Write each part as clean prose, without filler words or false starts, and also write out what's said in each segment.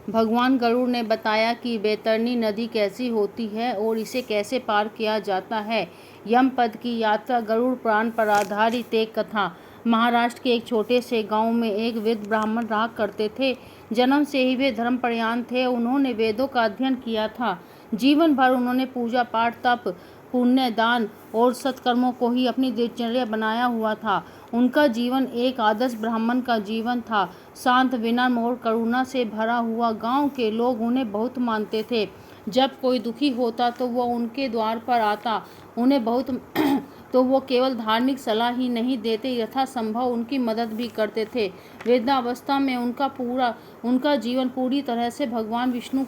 भगवान गरुड़ ने बताया कि बैतरणी नदी कैसी होती है और इसे कैसे पार किया जाता है। यमपद की यात्रा। गरुड़ पुराण पर आधारित एक कथा। महाराष्ट्र के एक छोटे से गांव में एक वृद्ध ब्राह्मण रहा करते थे। जन्म से ही वे धर्मपरायण थे। उन्होंने वेदों का अध्ययन किया था। जीवन भर उन्होंने पूजा पाठ, तप, पुण्य, दान और सत्कर्मों को ही अपनी दिनचर्या बनाया हुआ था। उनका जीवन एक आदर्श ब्राह्मण का जीवन था। शांत, विनम्र और करुणा से भरा हुआ। गांव के लोग उन्हें बहुत मानते थे। जब कोई दुखी होता तो वो उनके द्वार पर आता। उन्हें बहुत तो वो केवल धार्मिक सलाह ही नहीं देते, यथासंभव उनकी मदद भी करते थे। वृद्धावस्था में उनका जीवन पूरी तरह से भगवान विष्णु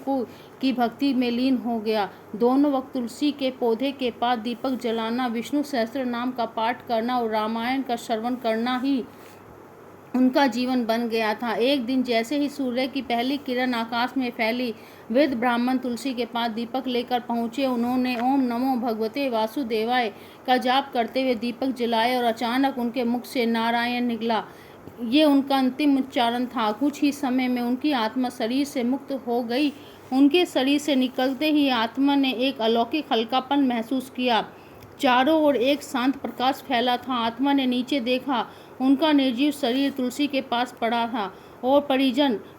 की भक्ति में लीन हो गया। दोनों वक्त तुलसी के पौधे के पास दीपक जलाना, विष्णु सहस्त्र नाम का पाठ करना और रामायण का श्रवण करना ही उनका जीवन बन गया था। एक दिन जैसे ही सूर्य की पहली किरण आकाश में फैली, वृद्ध ब्राह्मण तुलसी के पास दीपक लेकर पहुंचे। उन्होंने ओम नमो भगवते वासुदेवाय का जाप करते हुए दीपक जलाए और अचानक उनके मुख से नारायण निकला। ये उनका अंतिम उच्चारण था। कुछ ही समय में उनकी आत्मा शरीर से मुक्त हो गई। उनके शरीर से निकलते ही आत्मा ने एक अलौकिक हल्कापन महसूस किया। चारों ओर एक शांत प्रकाश फैला था। आत्मा ने नीचे देखा। उनका निर्जीव शरीर तुलसी के पास पड़ा था और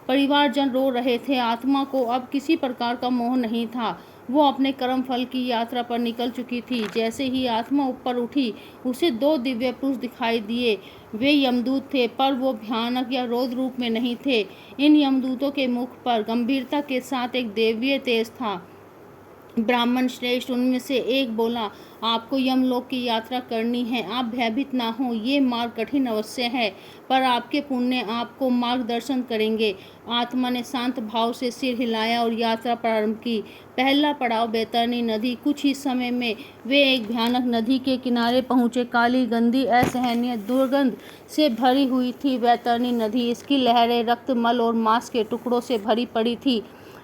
परिवारजन रो रहे थे। आत्मा को अब किसी प्रकार का मोह नहीं था। वो अपने कर्म फल की यात्रा पर निकल चुकी थी। जैसे ही आत्मा ऊपर उठी, उसे 2 दिव्य पुरुष दिखाई दिए। वे यमदूत थे, पर वो भयानक या रौद्र रूप में नहीं थे। इन यमदूतों के मुख पर गंभीरता के साथ एक दैवीय तेज था। ब्राह्मण श्रेष्ठ उनमें से एक बोला, आपको यमलोक की यात्रा करनी है। आप भयभीत ना हो। ये मार्ग कठिन अवश्य है, पर आपके पुण्य आपको मार्गदर्शन करेंगे। आत्मा ने शांत भाव से सिर हिलाया और यात्रा प्रारंभ की। पहला पड़ाव बैतरणी नदी। कुछ ही समय में वे एक भयानक नदी के किनारे पहुंचे। काली, गंदी, असहनीय दुर्गंध से भरी हुई थी बैतरणी नदी। इसकी लहरें रक्त, मल और मांस के टुकड़ों से भरी पड़ी थी।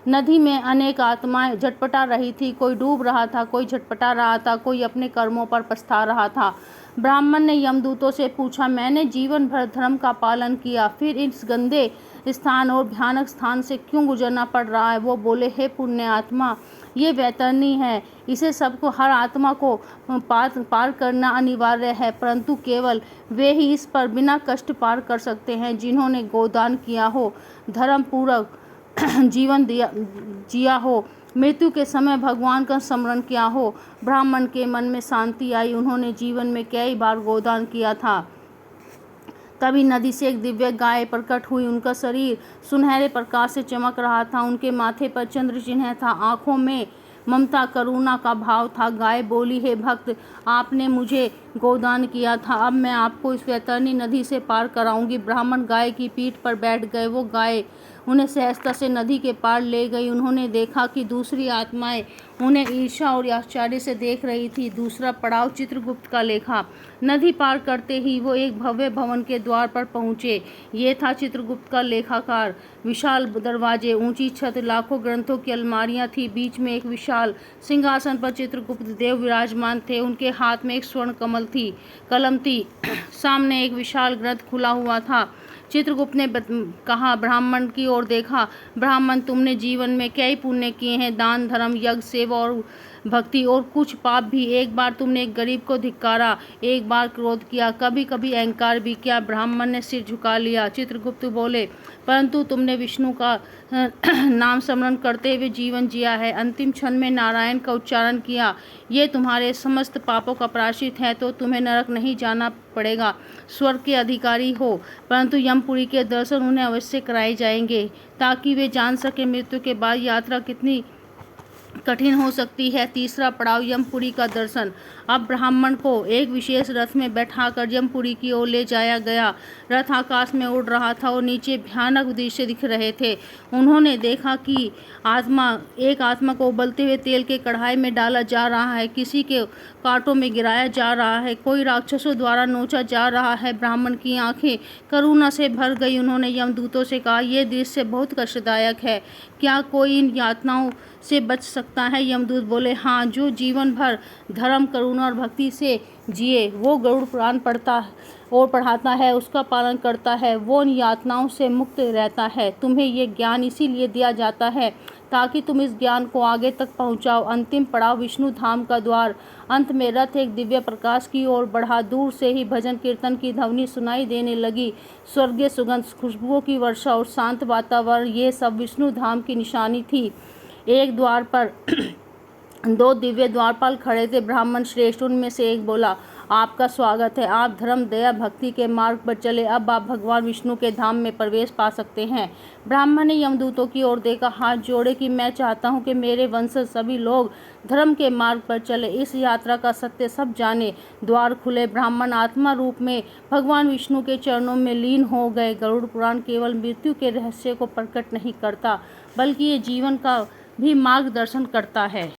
नदी में अनेक आत्माएं झटपटा रही थी। कोई डूब रहा था, कोई झटपटा रहा था, कोई अपने कर्मों पर पछता रहा था। ब्राह्मण ने यमदूतों से पूछा, मैंने जीवन भर धर्म का पालन किया, फिर इस गंदे स्थान और भयानक स्थान से क्यों गुजरना पड़ रहा है? वो बोले, हे पुण्य आत्मा, ये बैतरणी है। इसे सबको, हर आत्मा को पार करना अनिवार्य है, परंतु केवल वे ही इस पर बिना कष्ट पार कर सकते हैं जिन्होंने गोदान किया हो, धर्म पूर्वक जीवन जिया हो, मृत्यु के समय भगवान का स्मरण किया हो। ब्राह्मण के मन में शांति आई। उन्होंने जीवन में कई बार गोदान किया था। तभी नदी से एक दिव्य गाय प्रकट हुई। उनका शरीर सुनहरे प्रकाश से चमक रहा था। उनके माथे पर चंद्र चिन्ह था। आंखों में ममता, करुणा का भाव था। गाय बोली, हे भक्त, आपने मुझे गोदान किया था, अब मैं आपको इस बैतरणी नदी से पार कराऊंगी। ब्राह्मण गाय की पीठ पर बैठ गए। वो गाय उन्हें सहजता से नदी के पार ले गई। उन्होंने देखा कि दूसरी आत्माएं उन्हें ईर्ष्या और आश्चर्य से देख रही थी। दूसरा पड़ाव चित्रगुप्त का लेखा। नदी पार करते ही वो एक भव्य भवन के द्वार पर पहुंचे। ये था चित्रगुप्त का लेखाकार। विशाल दरवाजे, ऊंची छत, लाखों ग्रंथों की अलमारियां थी। बीच में एक विशाल सिंहासन पर चित्रगुप्त देव विराजमान थे। उनके हाथ में एक स्वर्ण कलम थी। सामने एक विशाल ग्रंथ खुला हुआ था। चित्रगुप्त ने कहा, ब्राह्मण की ओर देखा, ब्राह्मण, तुमने जीवन में कई पुण्य किए हैं, दान, धर्म, यज्ञ, सेवा और भक्ति, और कुछ पाप भी। एक बार तुमने एक गरीब को धिक्कारा, एक बार क्रोध किया, कभी कभी अहंकार भी किया। ब्राह्मण ने सिर झुका लिया। चित्रगुप्त बोले, परंतु तुमने विष्णु का नाम स्मरण करते हुए जीवन जिया है, अंतिम क्षण में नारायण का उच्चारण किया। ये तुम्हारे समस्त पापों का प्रायश्चित है, तो तुम्हें नरक नहीं जाना पड़ेगा, स्वर्ग के अधिकारी हो। परंतु यमपुरी के दर्शन उन्हें अवश्य कराए जाएंगे, ताकि वे जान सके मृत्यु के बाद यात्रा कितनी कठिन हो सकती है। तीसरा पड़ाव, यमपुरी का दर्शन। अब ब्राह्मण को एक विशेष रथ में बैठाकर यमपुरी की ओर ले जाया गया। रथ आकाश में उड़ रहा था और नीचे भयानक दृश्य दिख रहे थे। उन्होंने देखा कि एक आत्मा को उबलते हुए तेल के कढ़ाई में डाला जा रहा है, किसी के कांटों में गिराया जा रहा है, कोई राक्षसों द्वारा नोचा जा रहा है। ब्राह्मण की आंखें करुणा से भर गई। उन्होंने यमदूतों से कहा, यह दृश्य बहुत कष्टदायक है, क्या कोई इन यातनाओं से बच सकता है? यमदूत बोले, हाँ, जो जीवन भर धर्म, करुणा और भक्ति से जिए, वो गरुड़ पुराण पढ़ता और पढ़ाता है, उसका पालन करता है, वो उन यातनाओं से मुक्त रहता है। तुम्हें ये ज्ञान इसीलिए दिया जाता है ताकि तुम इस ज्ञान को आगे तक पहुंचाओ। अंतिम पड़ाव विष्णु धाम का द्वार। अंत में रथ एक दिव्य प्रकाश की ओर बढ़ा। दूर से ही भजन कीर्तन की ध्वनि सुनाई देने लगी। स्वर्गीय सुगंध, खुशबुओं की वर्षा और शांत वातावरण, ये सब विष्णु धाम की निशानी थी। एक द्वार पर दो दिव्य द्वारपाल खड़े थे। ब्राह्मण श्रेष्ठ उनमें से एक बोला, आपका स्वागत है। आप धर्म, दया, भक्ति के मार्ग पर चले। अब आप भगवान विष्णु के धाम में प्रवेश पा सकते हैं। ब्राह्मण ने यमदूतों की ओर देखा, हाथ जोड़े कि मैं चाहता हूं कि मेरे वंशज सभी लोग धर्म के मार्ग पर चले, इस यात्रा का सत्य सब जाने। द्वार खुले। ब्राह्मण आत्मा रूप में भगवान विष्णु के चरणों में लीन हो गए। गरुड़ पुराण केवल मृत्यु के रहस्य को प्रकट नहीं करता, बल्कि ये जीवन का भी मार्गदर्शन करता है।